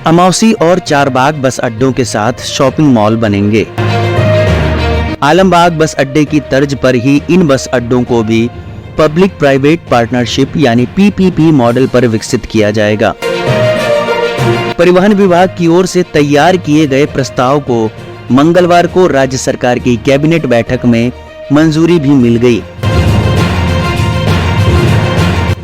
अमौसी और चारबाग बस अड्डों के साथ शॉपिंग मॉल बनेंगे। आलमबाग बस अड्डे की तर्ज पर ही इन बस अड्डों को भी पब्लिक प्राइवेट पार्टनरशिप यानी पीपीपी मॉडल पर विकसित किया जाएगा। परिवहन विभाग की ओर से तैयार किए गए प्रस्ताव को मंगलवार को राज्य सरकार की कैबिनेट बैठक में मंजूरी भी मिल गई।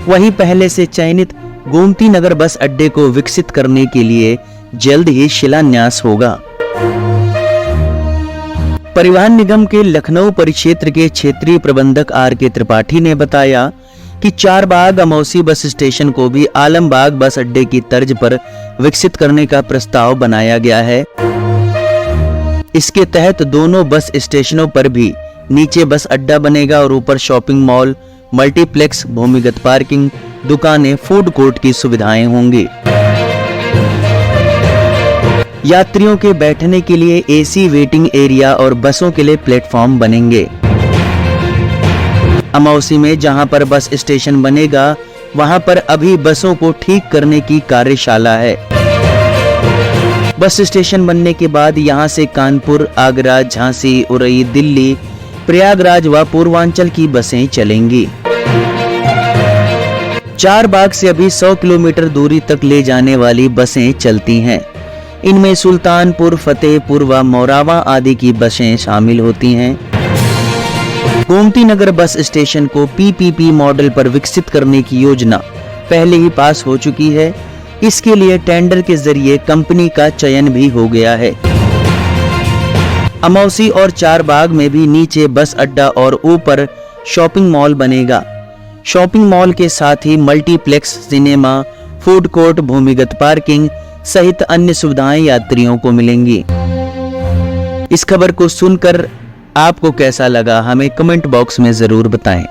वहीं पहले से चयनित गोमती नगर बस अड्डे को विकसित करने के लिए जल्द ही शिलान्यास होगा। परिवहन निगम के लखनऊ परिक्षेत्र के क्षेत्रीय प्रबंधक आर.के. त्रिपाठी ने बताया कि चारबाग अमौसी बस स्टेशन को भी आलमबाग बस अड्डे की तर्ज पर विकसित करने का प्रस्ताव बनाया गया है। इसके तहत दोनों बस स्टेशनों पर भी नीचे बस अड्डा बनेगा और ऊपर शॉपिंग मॉल, मल्टीप्लेक्स, भूमिगत पार्किंग, दुकानें, फूड कोर्ट की सुविधाएं होंगी। यात्रियों के बैठने के लिए एसी वेटिंग एरिया और बसों के लिए प्लेटफॉर्म बनेंगे। अमौसी में जहां पर बस स्टेशन बनेगा वहां पर अभी बसों को ठीक करने की कार्यशाला है। बस स्टेशन बनने के बाद यहां से कानपुर, आगरा, झांसी, उरई, दिल्ली, प्रयागराज व पूर्वांचल की बसें चलेंगी। चारबाग से अभी 100 किलोमीटर दूरी तक ले जाने वाली बसें चलती हैं। इनमें सुल्तानपुर, फतेहपुर व मोरावा आदि की बसें शामिल होती हैं। गोमती नगर बस स्टेशन को पीपीपी मॉडल पर विकसित करने की योजना पहले ही पास हो चुकी है। इसके लिए टेंडर के जरिए कंपनी का चयन भी हो गया है। अमौसी और चारबाग में भी नीचे बस अड्डा और ऊपर शॉपिंग मॉल बनेगा। शॉपिंग मॉल के साथ ही मल्टीप्लेक्स, सिनेमा, फूड कोर्ट, भूमिगत पार्किंग सहित अन्य सुविधाएं यात्रियों को मिलेंगी। इस खबर को सुनकर आपको कैसा लगा हमें कमेंट बॉक्स में जरूर बताएं।